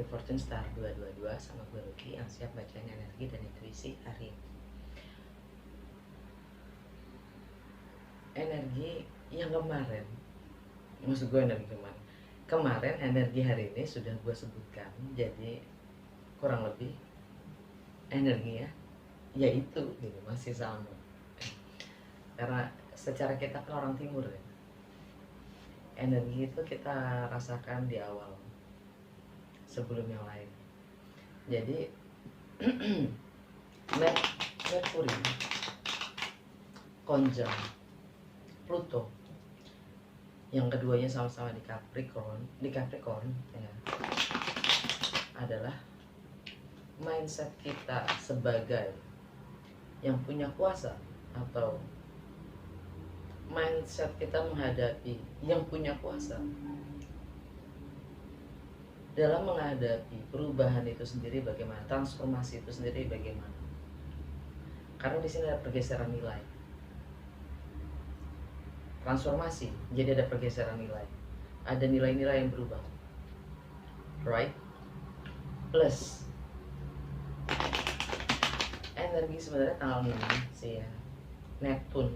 Fortune Star 222 sama gue Ruki yang siap bacain energi dan intuisi hari ini. Energi yang kemarin, maksud gue energi kemarin energi hari ini sudah gue sebutkan, jadi kurang lebih energinya yaitu gitu, masih sama. Karena secara kita kan orang timur ya, energi itu kita rasakan di awal sebelum yang lain. Jadi Merkuri konjung Pluto, yang keduanya sama-sama di Capricorn ya, adalah mindset kita sebagai yang punya kuasa, atau mindset kita menghadapi yang punya kuasa dalam menghadapi perubahan itu sendiri bagaimana, transformasi itu sendiri bagaimana. Karena di sini ada pergeseran nilai. Transformasi, jadi ada pergeseran nilai. Ada nilai-nilai yang berubah. Right? Plus energi sebenarnya tahun ini sih ya, Neptune.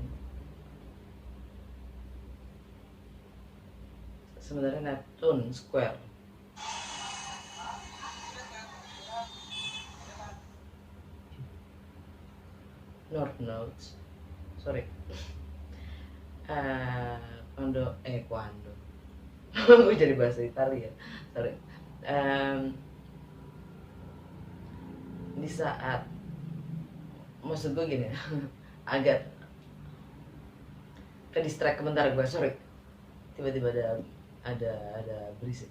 Sebenarnya Neptune square North Nodes, sorry, quando gue jadi bahasa Italia, sorry. Di saat, maksud gue gini, agak ke distract bentar gue, sorry, tiba-tiba ada berisik.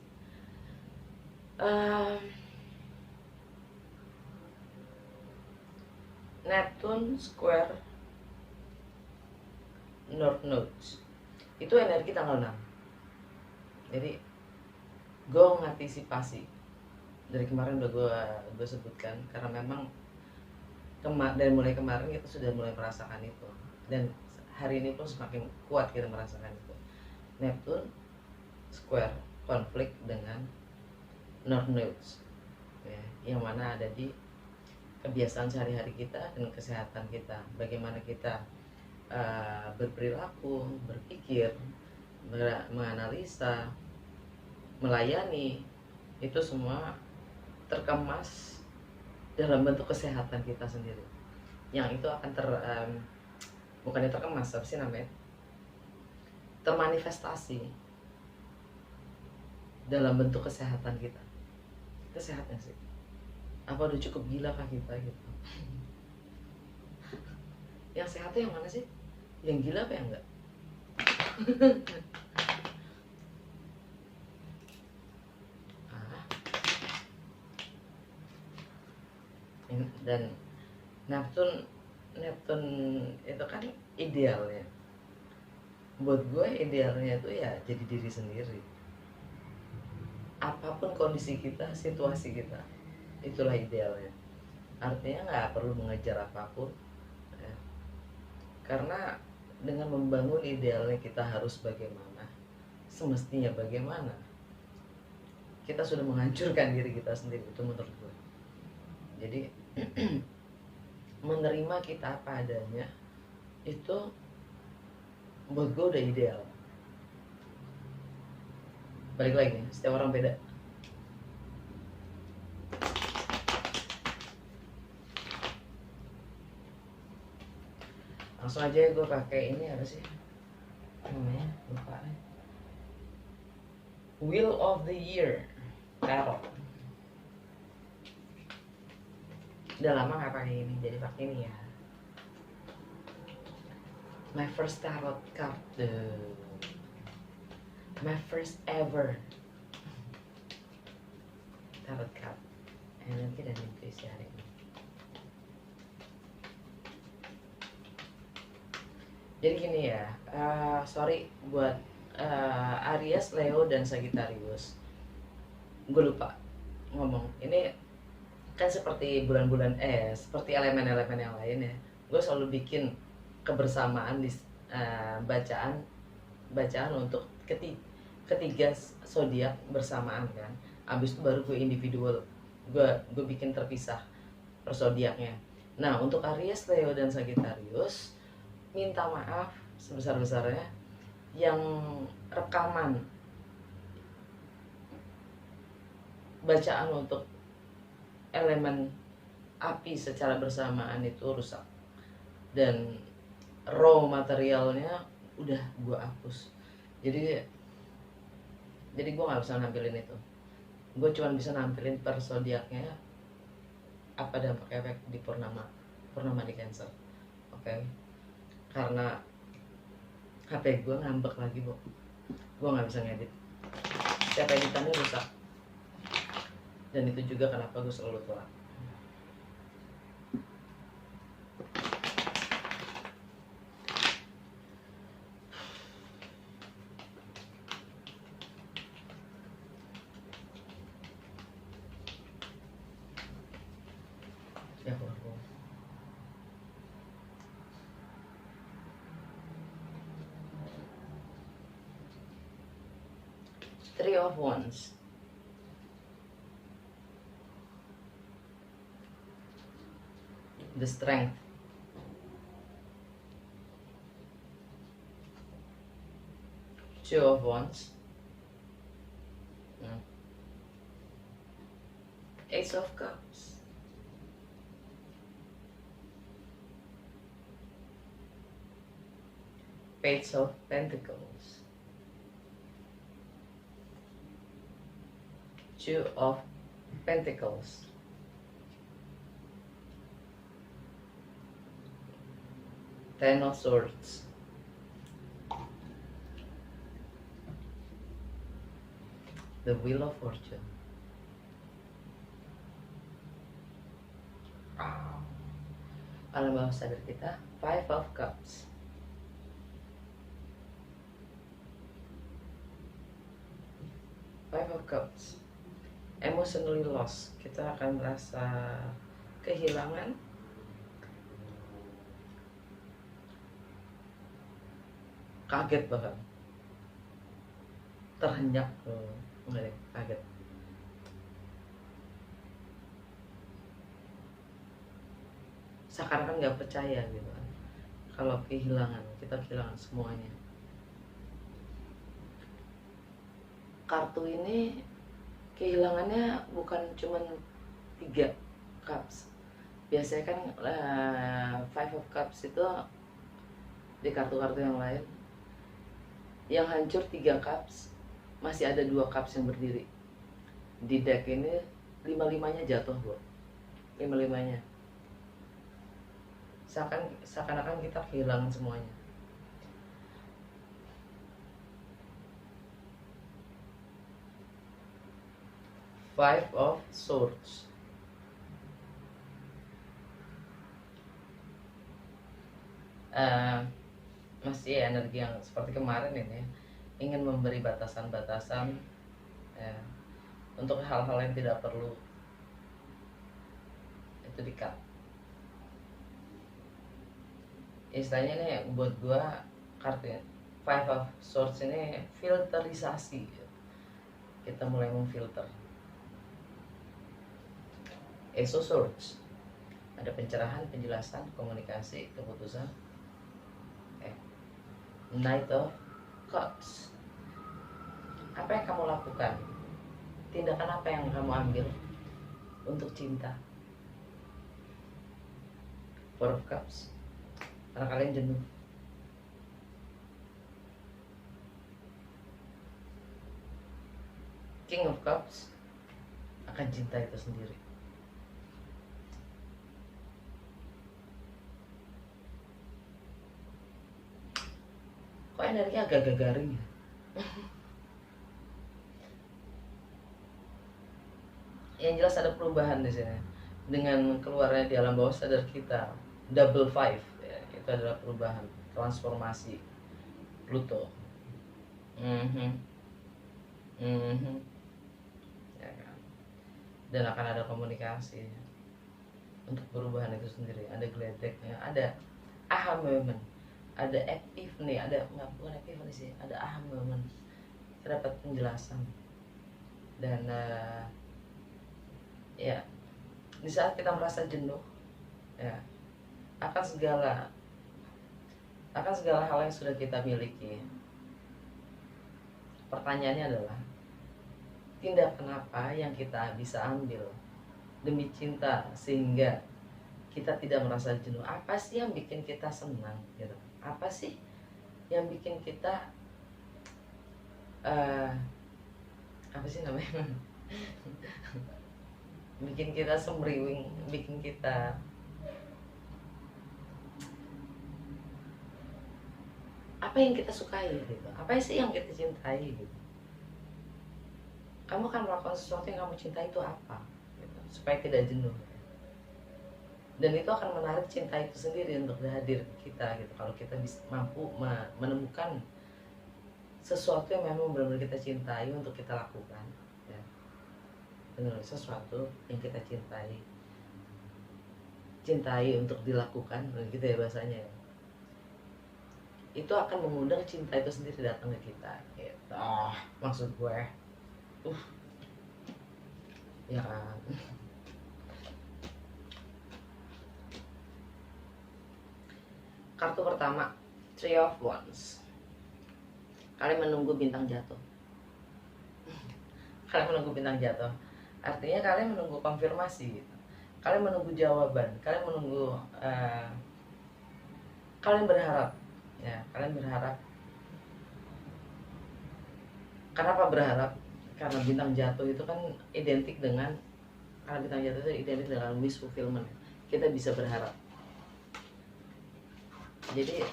Neptune square North Nodes itu energi tanggal 6. Jadi gue mengantisipasi dari kemarin udah gue sebutkan, karena memang dari mulai kemarin kita sudah mulai merasakan itu, dan hari ini pun semakin kuat kita merasakan itu. Neptune square konflik dengan North Nodes ya, yang mana ada di kebiasaan sehari-hari kita dan kesehatan kita, bagaimana kita berperilaku, berpikir, menganalisa, melayani, itu semua terkemas dalam bentuk kesehatan kita sendiri, yang itu akan bukannya terkemas, apa sih namanya, termanifestasi dalam bentuk kesehatan kita. Kesehatan sih, apa udah cukup gila kah kita gitu? Yang sehat yang mana sih? Yang gila apa yang enggak? Dan Neptune itu kan idealnya, buat gue idealnya itu ya jadi diri sendiri. Apapun kondisi kita, situasi kita, itulah idealnya. Artinya nggak perlu mengejar apapun ya. Karena dengan membangun idealnya kita harus bagaimana, semestinya bagaimana, kita sudah menghancurkan diri kita sendiri. Itu menurut gue. Jadi menerima kita apa adanya itu buat gue udah ideal. Balik lagi, setiap orang beda. Langsung aja gue pakai ini, apa sih namanya, lupa nih, Wheel of the Year Tarot. Udah lama gak pakai ini, jadi pakai ini ya. My first tarot card, my first ever tarot card, energi dan intuisi hari ini. Jadi gini ya, sorry buat Aries, Leo, dan Sagittarius, gue lupa ngomong. Ini kan seperti bulan-bulan seperti elemen-elemen yang lain ya. Gue selalu bikin kebersamaan di bacaan untuk ketiga zodiak bersamaan kan. Abis itu baru gue individual, gue bikin terpisah per zodiaknya. Nah untuk Aries, Leo, dan Sagittarius, minta maaf sebesar-besarnya yang rekaman bacaan untuk elemen api secara bersamaan itu rusak, dan raw materialnya udah gue hapus. Jadi gue nggak bisa nampilin itu. Gue cuma bisa nampilin per zodiaknya apa dampak efek di purnama di Cancer. Oke. Karena HP gue ngambek lagi, Bu. Gue nggak bisa ngedit. Setiap editannya rusak. Dan itu juga kenapa gue selalu telat. Ya, Bu. Three of Wands. The Strength. Two of Wands. Ace of Cups. Page of Pentacles. Two of Pentacles. Ten of Swords. The Wheel of Fortune. Alam bawah sadar kita, Five of Cups. Five of Cups. Emotionally lost. Kita akan merasa kehilangan, kaget bahkan, terhenyak, kaget. Seakan-akan nggak percaya gitu kan, kalau kehilangan, kita kehilangan semuanya. Kartu ini kehilangannya bukan cuman 3 cups. Biasanya kan Five of Cups itu di kartu-kartu yang lain yang hancur 3 cups, masih ada 2 cups yang berdiri. Di deck ini 5-5-nya jatuh, Bu. 5-5-nya. Seakan-akan kita kehilangan semuanya. Five of Swords. Masih energi yang seperti kemarin ini, ingin memberi batasan-batasan untuk hal-hal yang tidak perlu, itu di-cut. Istilahnya nih buat gua, kartu Five of Swords ini filterisasi. Kita mulai memfilter. Ace of Swords, ada pencerahan, penjelasan, komunikasi, keputusan. Knight of Cups, apa yang kamu lakukan, tindakan apa yang kamu ambil untuk cinta. Four of Cups, karena kalian jenuh. King of Cups, akan cinta itu sendiri. Kok energinya agak garing ya? Yang jelas ada perubahan di sini. Dengan keluarnya di alam bawah sadar kita, double five, ya, itu adalah perubahan, transformasi Pluto. Ya kan? Dan akan ada komunikasi untuk perubahan itu sendiri. Ada geledeknya, ada aha moment, ada epiphany, bukan epiphany sih, ada aha moment. Terdapat penjelasan. Dan ya di saat kita merasa jenuh, ya akan segala hal yang sudah kita miliki, pertanyaannya adalah tindakan apa yang kita bisa ambil demi cinta sehingga kita tidak merasa jenuh. Apa sih yang bikin kita senang gitu? Apa sih yang bikin kita apa sih namanya bikin kita semriwing, bikin kita apa yang kita sukai gitu, apa sih yang kita cintai gitu. Kamu akan melakukan sesuatu yang kamu cintai itu apa gitu, supaya tidak jenuh, dan itu akan menarik cinta itu sendiri untuk hadir ke kita gitu. Kalau kita bisa mampu menemukan sesuatu yang memang benar-benar kita cintai untuk kita lakukan, ya, benar, sesuatu yang kita cintai untuk dilakukan gitu ya bahasanya ya, itu akan mengundang cinta itu sendiri datang ke kita gitu. Maksud gue ya kan. Kartu pertama, Three of Wands. Kalian menunggu bintang jatuh. Kalian menunggu bintang jatuh, artinya kalian menunggu konfirmasi gitu. Kalian menunggu jawaban, kalian menunggu kalian berharap, ya, kalian berharap. Kenapa berharap? Karena bintang jatuh itu kan identik dengan, karena bintang jatuh itu identik dengan wish fulfillment. Kita bisa berharap. Jadi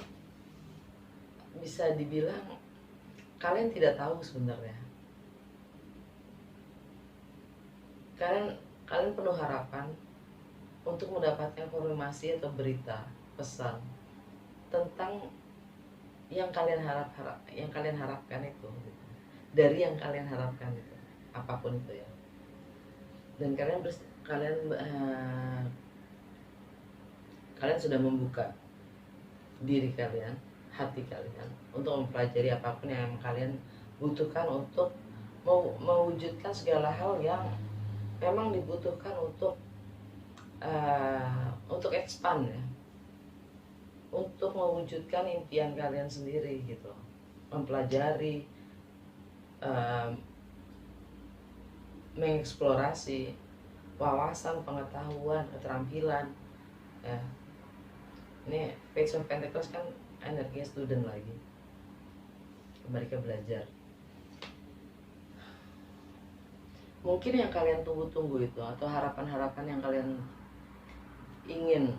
bisa dibilang kalian tidak tahu sebenarnya. Kalian penuh harapan untuk mendapatkan informasi atau berita, pesan tentang yang kalian harapkan itu gitu. Dari yang kalian harapkan itu, apapun itu ya. Dan kalian sudah membuka diri kalian, hati kalian untuk mempelajari apapun yang kalian butuhkan untuk mewujudkan segala hal yang memang dibutuhkan untuk expand ya, untuk mewujudkan impian kalian sendiri gitu. Mempelajari, mengeksplorasi wawasan, pengetahuan, keterampilan ya. Ini Page of Pentacles kan energi student lagi, mereka belajar. Mungkin yang kalian tunggu-tunggu itu, atau harapan-harapan yang kalian ingin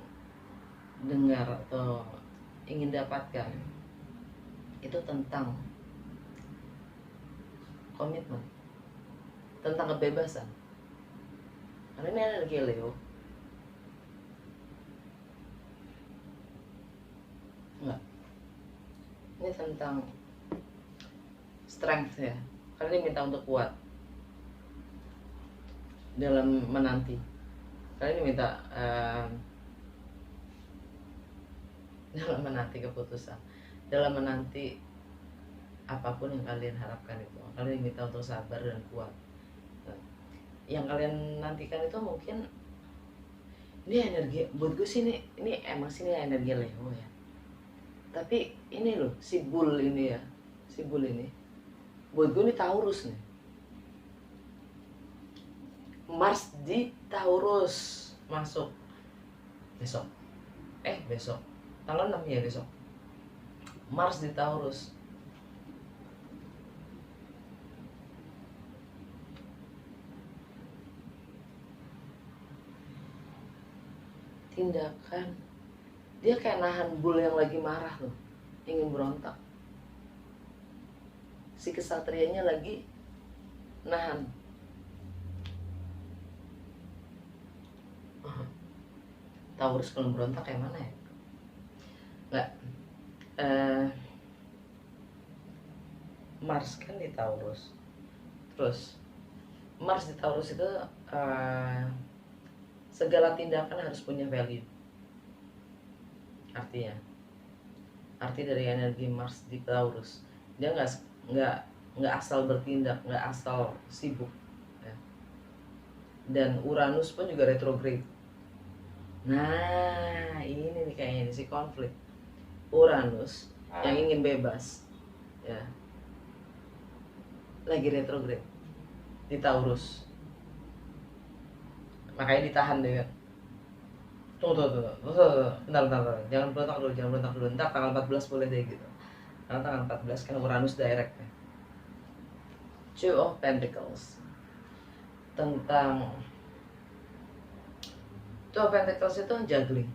dengar atau ingin dapatkan, itu tentang komitmen, tentang kebebasan. Karena ini energi Leo. Enggak, ini tentang strength ya. Kalian diminta untuk kuat dalam menanti. Kalian diminta dalam menanti keputusan, dalam menanti apapun yang kalian harapkan itu. Kalian diminta untuk sabar dan kuat. Yang kalian nantikan itu mungkin ini energi, buat gue sih ini emang sini energi Leo ya. Tapi ini loh, si bull ini ya, si bull ini buat gue ini Taurus nih. Mars di Taurus masuk besok tanggal 6 ya, besok Mars di Taurus. Tindakan dia kayak nahan bull yang lagi marah loh, ingin berontak. Si kesatrianya lagi nahan. Taurus kalau berontak kayak mana ya? Nggak, Mars kan di Taurus. Terus Mars di Taurus itu segala tindakan harus punya value. Arti dari energi Mars di Taurus, dia nggak asal bertindak, nggak asal sibuk, dan Uranus pun juga retrograde. Nah ini nih kayaknya si konflik Uranus yang ingin bebas ya lagi retrograde di Taurus, makanya ditahan deh kan. Tunggu. Bentar. Jangan berontak dulu. Ntar tanggal 14 boleh deh gitu. Karena tanggal 14 kan Uranus direct ya. Two of Pentacles. Tentang Two of Pentacles itu juggling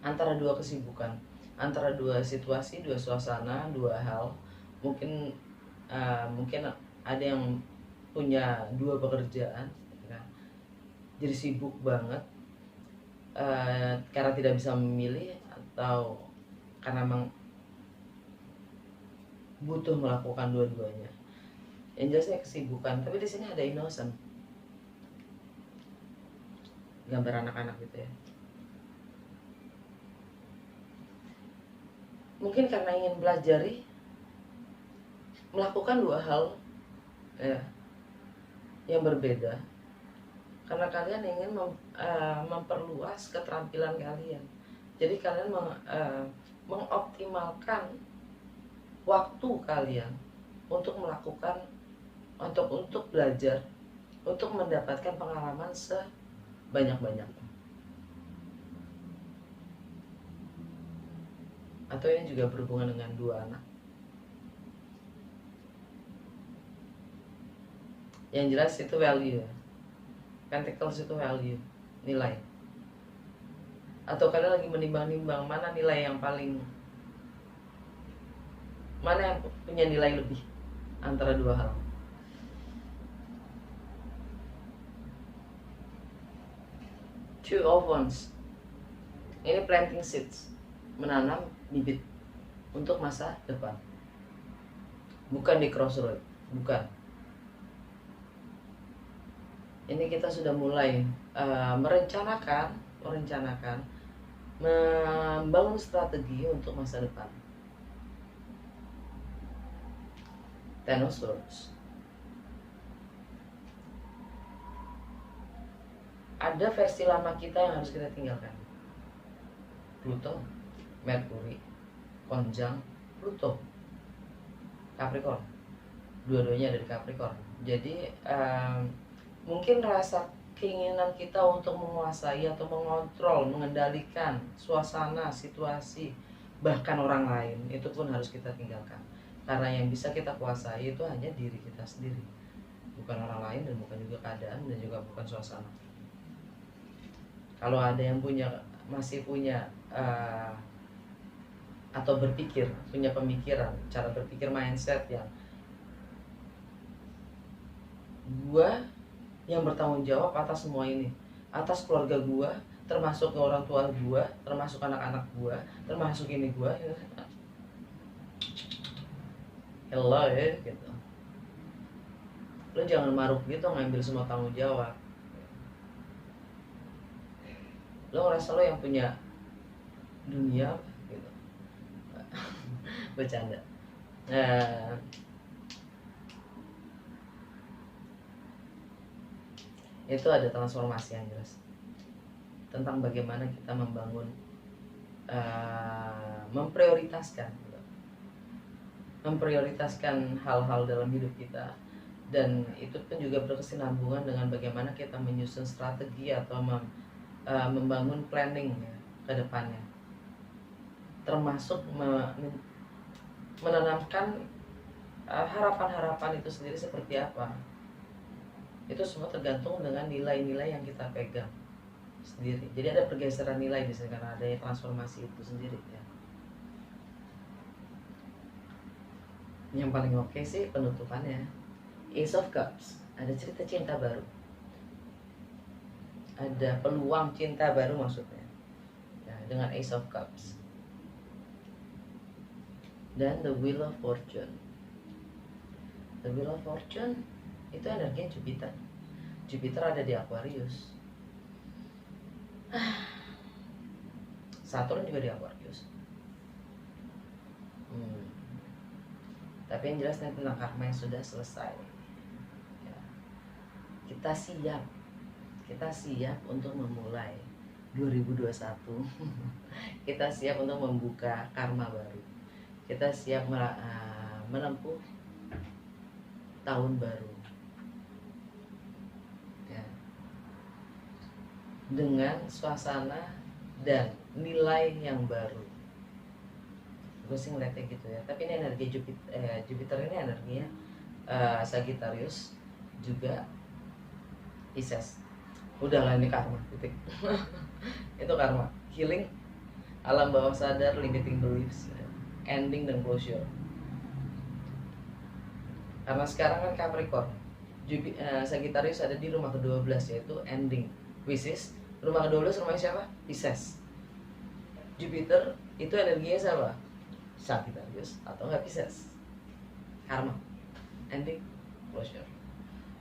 antara dua kesibukan, antara dua situasi, dua suasana, dua hal. Mungkin ada yang punya dua pekerjaan ya. Jadi sibuk banget karena tidak bisa memilih atau karena memang butuh melakukan dua-duanya. Yang jelasnya kesibukan, tapi di sini ada innocent, gambar anak-anak gitu ya. Mungkin karena ingin belajar melakukan dua hal ya, yang berbeda. Karena kalian ingin memperluas keterampilan kalian. Jadi kalian mengoptimalkan waktu kalian untuk melakukan, untuk belajar, untuk mendapatkan pengalaman sebanyak-banyaknya. Atau ini juga berhubungan dengan dua anak. Yang jelas itu value. Pentacles itu value, nilai. Atau kalian lagi menimbang-nimbang mana nilai yang paling, mana yang punya nilai lebih antara dua hal. Two of Wands. Ini planting seeds, menanam bibit untuk masa depan. Bukan di crossroad, bukan. Ini kita sudah mulai merencanakan membangun strategi untuk masa depan. Ten of Swords. Ada versi lama kita yang harus kita tinggalkan. Pluto, Merkuri, konjang Pluto, Capricorn. Dua-duanya ada di Capricorn. Jadi mungkin rasa keinginan kita untuk menguasai atau mengontrol, mengendalikan suasana, situasi, bahkan orang lain, itu pun harus kita tinggalkan. Karena yang bisa kita kuasai itu hanya diri kita sendiri, bukan orang lain dan bukan juga keadaan dan juga bukan suasana. Kalau ada yang masih punya atau punya pemikiran, cara berpikir, mindset yang gua yang bertanggung jawab atas semua ini, atas keluarga gua, termasuk orang tua gua, termasuk anak-anak gua, termasuk ini gua, hello ya gitu. Lo jangan maruk gitu ngambil semua tanggung jawab. Lo ngerasa lo yang punya dunia gitu. Bercanda. Itu ada transformasi yang jelas tentang bagaimana kita membangun, memprioritaskan hal-hal dalam hidup kita, dan itu pun juga berkesinambungan dengan bagaimana kita menyusun strategi atau membangun planning ya, ke depannya, termasuk menanamkan harapan-harapan itu sendiri seperti apa. Itu semua tergantung dengan nilai-nilai yang kita pegang sendiri. Jadi ada pergeseran nilai di sini karena adanya transformasi itu sendiri ya. Yang paling oke sih penutupannya Ace of Cups. Ada cerita cinta baru, ada peluang cinta baru maksudnya ya, dengan Ace of Cups. Dan The Wheel of Fortune. The Wheel of Fortune itu energinya Jupiter. Jupiter ada di Aquarius. Saturn juga di Aquarius. Tapi yang jelas tentang karma yang sudah selesai ya. kita siap untuk memulai 2021. Kita siap untuk membuka karma baru, kita siap menempuh tahun baru ya, dengan suasana dan nilai yang baru. Gue sih ngeliatnya gitu ya. Tapi ini energi Jupiter ini energinya Sagittarius juga Pisces. Udahlah, ini karma titik. Itu karma, healing, alam bawah sadar, limiting beliefs, ending dan closure. Karena sekarang kan Capricorn, Sagittarius ada di rumah ke-12 yaitu ending, which is rumah ke-12 rumahnya siapa? Pisces. Jupiter itu energinya siapa? Sagittarius atau enggak Pisces. Karma, ending, closure.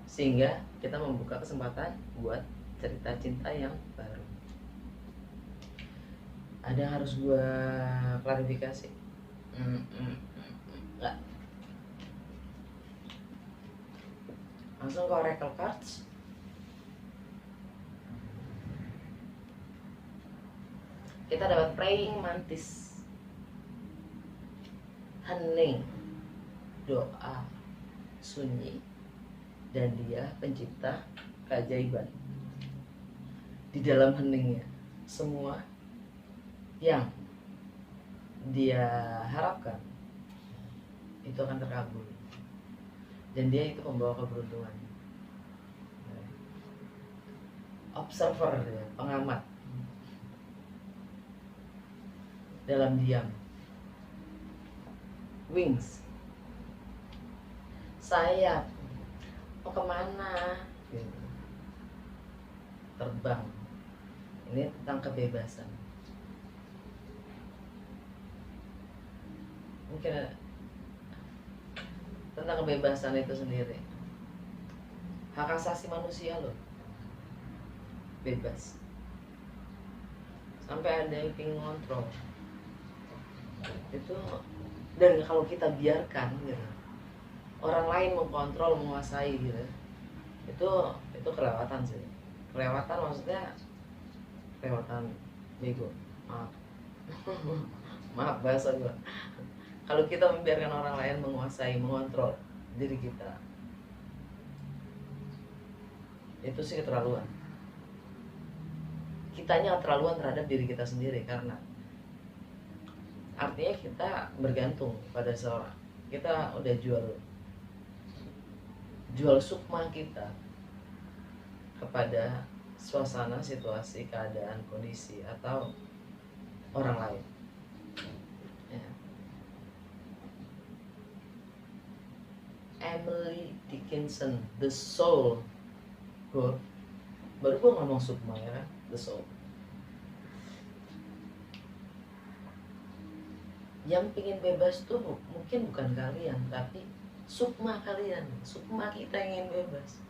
Sehingga kita membuka kesempatan buat cerita cinta yang baru. Ada yang harus gue klarifikasi? Enggak. Langsung ke Oracle Cards. Kita dapat Praying Mantis, hening, doa sunyi, dan dia pencipta keajaiban. Di dalam heningnya, semua yang dia harapkan itu akan terkabul, dan dia itu membawa keberuntungan. Observer, pengamat, dalam diam. Wings, sayap, mau kemana? Terbang. Ini tentang kebebasan. Mungkin tentang kebebasan itu sendiri. Hak asasi manusia loh, bebas. Sampai ada yang ingin ngontrol itu, dan kalau kita biarkan gitu, orang lain mengkontrol, menguasai gitu, itu kelewatan sih. Kelewatan maksudnya kelewatan bego. Maaf. Maaf bahasa gue. Kalau kita membiarkan orang lain menguasai, mengontrol diri kita, itu sih keterlaluan. Kitanya keterlaluan terhadap diri kita sendiri, karena artinya kita bergantung pada seorang. Kita udah jual sukma kita kepada suasana, situasi, keadaan, kondisi, atau orang lain ya. Emily Dickinson, The Soul. Baru gue ngomong sukma ya kan, The Soul. Yang pingin bebas tuh mungkin bukan kalian, tapi sukma kalian. Sukma kita yang ingin bebas,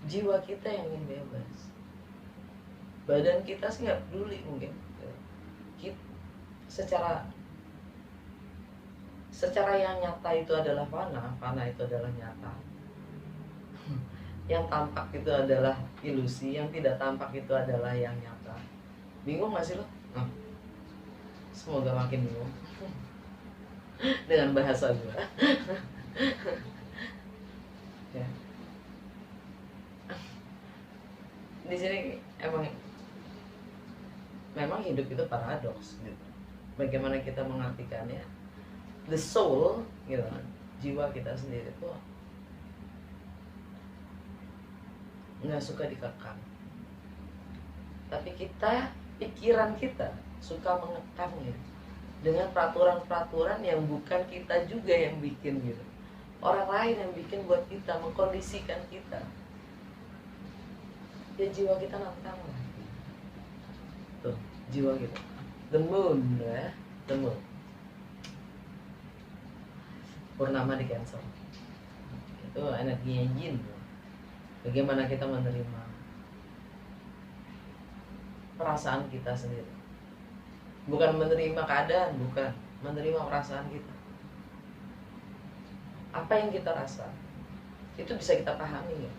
jiwa kita yang ingin bebas. Badan kita sih nggak peduli mungkin. Kita, secara yang nyata itu adalah fana itu adalah nyata. Yang tampak itu adalah ilusi, yang tidak tampak itu adalah yang nyata. Bingung gak sih lo? Semoga makin bingung dengan bahasa gue. Ya. Di sini memang hidup itu paradoks gitu. Bagaimana kita mengartikannya? The soul gitu kan, jiwa kita sendiri tuh nggak suka dikekang, tapi pikiran kita suka mengekangnya dengan peraturan-peraturan yang bukan kita juga yang bikin gitu. Orang lain yang bikin buat kita, mengkondisikan kita. Ya jiwa kita nantang lah. Tuh, jiwa kita. The moon ya, the moon. Purnama di Cancer. Itu energinya yin. Bagaimana kita menerima perasaan kita sendiri. Bukan menerima keadaan, bukan. Menerima perasaan kita. Apa yang kita rasa, itu bisa kita pahami ya.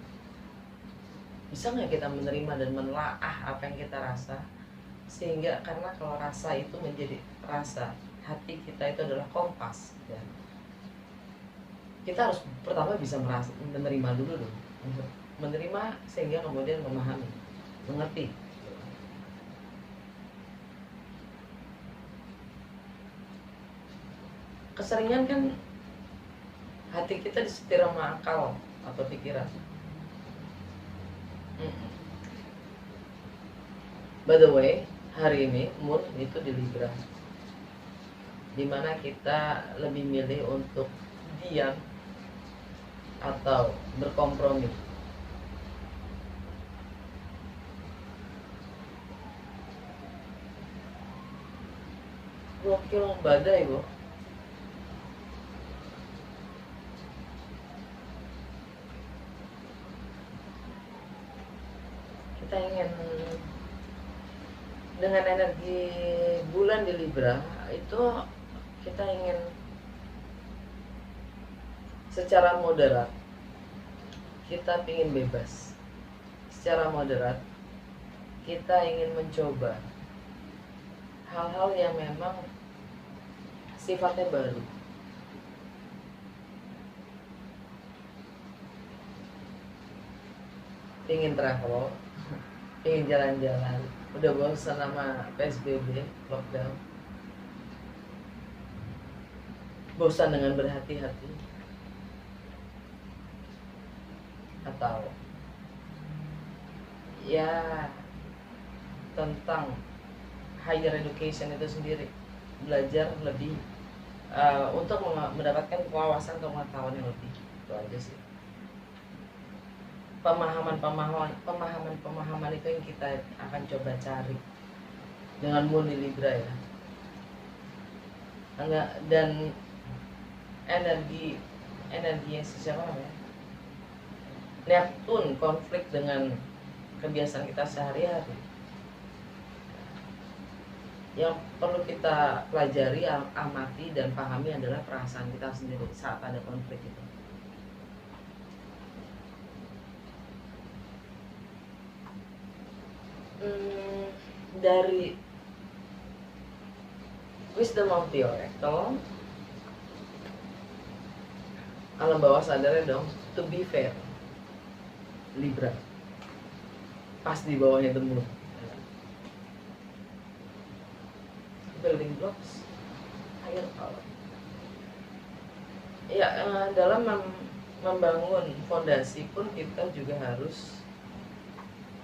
Bisa nggak kita menerima dan menelaah apa yang kita rasa, sehingga karena kalau rasa itu menjadi rasa, hati kita itu adalah kompas ya. Kita harus pertama bisa menerima dulu dong, menerima sehingga kemudian memahami, mengerti. Keseringan kan hati kita disetir sama akal atau pikiran. By the way, hari ini moon itu di Libra, dimana kita lebih milih untuk diam atau berkompromi. Gokil badai, Bu. Kita ingin dengan energi bulan di Libra itu, kita ingin secara moderat, kita ingin bebas. Secara moderat kita ingin mencoba hal-hal yang memang sifatnya baru. Ingin travel, ingin jalan-jalan, udah bosan sama PSBB, lockdown, bosan dengan berhati-hati, atau ya tentang higher education itu sendiri, belajar lebih untuk mendapatkan wawasan atau pengetahuan yang lebih. Itu aja sih. Pemahaman itu yang kita akan coba cari dengan moon di Libra ya. Dan energi siapa namanya, Neptune konflik dengan kebiasaan kita sehari-hari. Yang perlu kita pelajari, amati, dan pahami adalah perasaan kita sendiri saat ada konflik itu. Dari wisdom of the oracle, alam bawah sadarnya dong, to be fair, Libra pas di bawahnya the moon. Building blocks higher power ya. Dalam membangun fondasi pun kita juga harus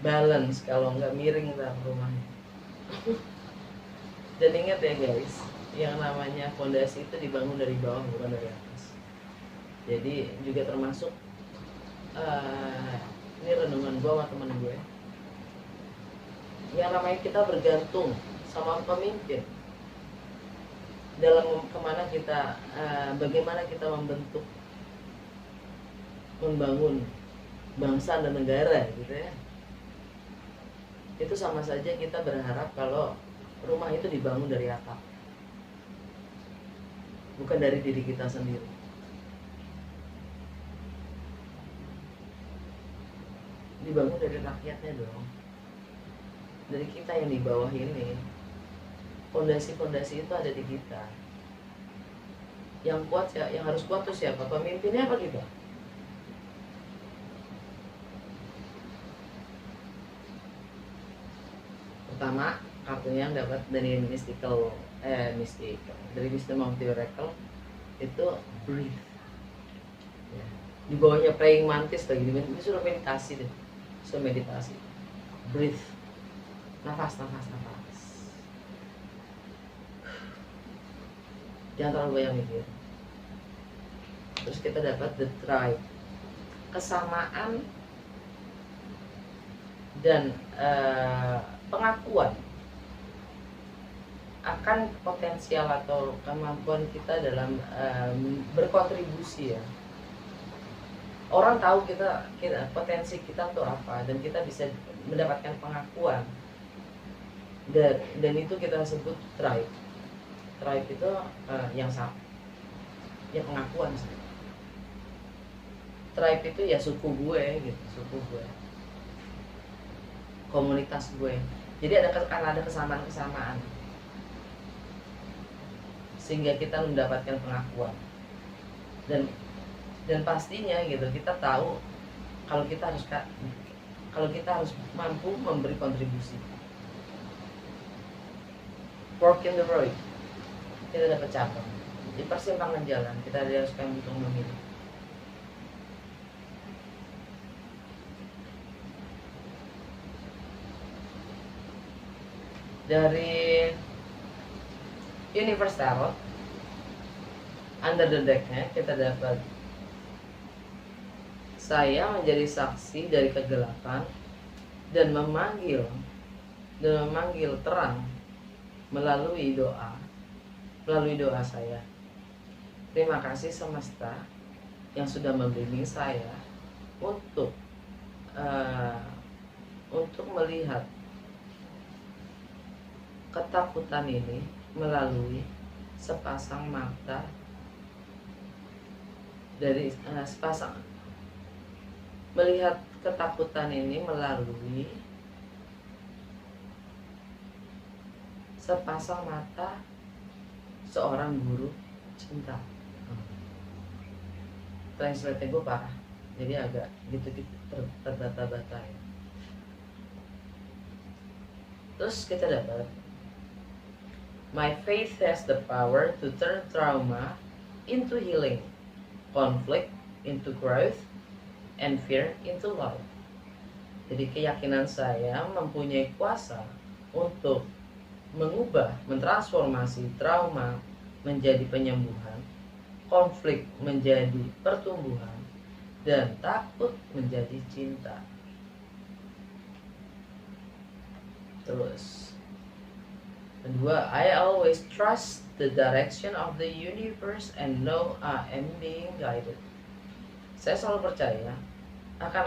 balance, kalau nggak miring lah rumahnya. Dan ingat ya guys, yang namanya fondasi itu dibangun dari bawah, bukan dari atas. Jadi juga termasuk ini renungan gue sama temen gue, yang namanya kita bergantung sama pemimpin dalam kemana kita, bagaimana kita membangun bangsa dan negara gitu ya. Itu sama saja kita berharap kalau rumah itu dibangun dari atap, bukan dari diri kita sendiri. Dibangun dari rakyatnya dong, dari kita yang di bawah ini. Fondasi-fondasi itu ada di kita. Yang kuat ya, yang harus kuat tuh siapa? Pemimpinnya apa kita? Pertama, kartunya yang dapat dari dari Wisdom of the Oracle itu breathe ya. Di bawahnya praying mantis lagi, ini suruh meditasi deh, suruh meditasi. Breathe, nafas. Jangan terlalu banyak mikir. Terus kita dapat the tribe, kesamaan dan pengakuan akan potensial atau kemampuan kita dalam berkontribusi ya. Orang tahu kita potensi kita untuk apa, dan kita bisa mendapatkan pengakuan, dan itu kita sebut tribe. Tribe itu yang pengakuan sih. Tribe itu ya suku gue gitu, suku gue. komunitas gue. Jadi karena ada kesamaan-kesamaan, sehingga kita mendapatkan pengakuan. Dan pastinya gitu, kita tahu kalau kita harus mampu memberi kontribusi. Fork in the road, kita dapat cabang di persimpangan jalan, kita diharuskan untuk memilih. Dari Universe Tarot, Under the Deck-nya kita dapat, saya menjadi saksi dari kegelapan dan memanggil terang melalui doa saya. Terima kasih semesta yang sudah membimbing saya untuk melihat ketakutan ini melalui sepasang mata dari melihat ketakutan ini melalui sepasang mata seorang guru cinta. Translate gue parah, jadi agak gitu-gitu terbata-bata ya. Terus kita dapat, my faith has the power to turn trauma into healing, conflict into growth, and fear into love. Jadi keyakinan saya mempunyai kuasa untuk mentransformasi trauma menjadi penyembuhan, konflik menjadi pertumbuhan, dan takut menjadi cinta. Terus kedua, I always trust the direction of the universe and know I am being guided. Saya selalu percaya akan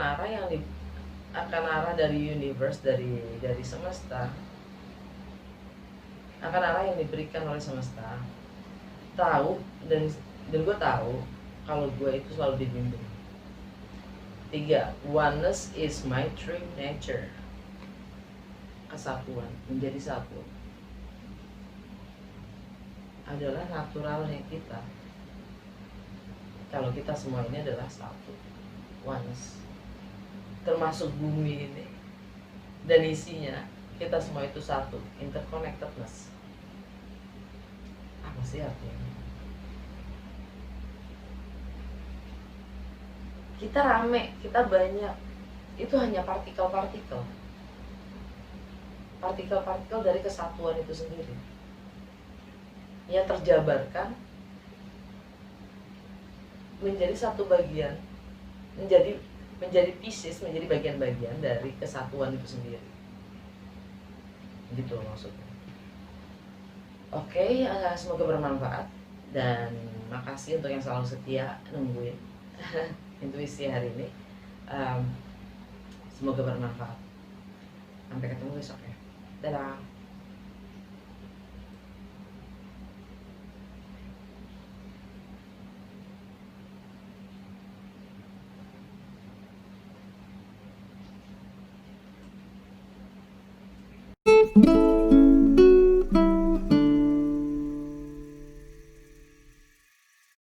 arah dari universe, dari semesta, akan arah yang diberikan oleh semesta. Dan gue tahu kalau gue itu selalu dibimbing. 3. Oneness is my true nature. Kesatuan, menjadi satu adalah naturalnya kita. Kalau kita semua ini adalah satu, oneness, termasuk bumi ini dan isinya, kita semua itu satu, interconnectedness. Apa sih artinya? Kita rame, kita banyak, itu hanya partikel-partikel dari kesatuan itu sendiri yang terjabarkan menjadi satu bagian, menjadi pieces, menjadi bagian-bagian dari kesatuan itu sendiri. Gitu maksudnya. Oke, semoga bermanfaat dan makasih untuk yang selalu setia nungguin intuisi hari ini. Semoga bermanfaat. Sampai ketemu besok ya. Dadah. Thank you.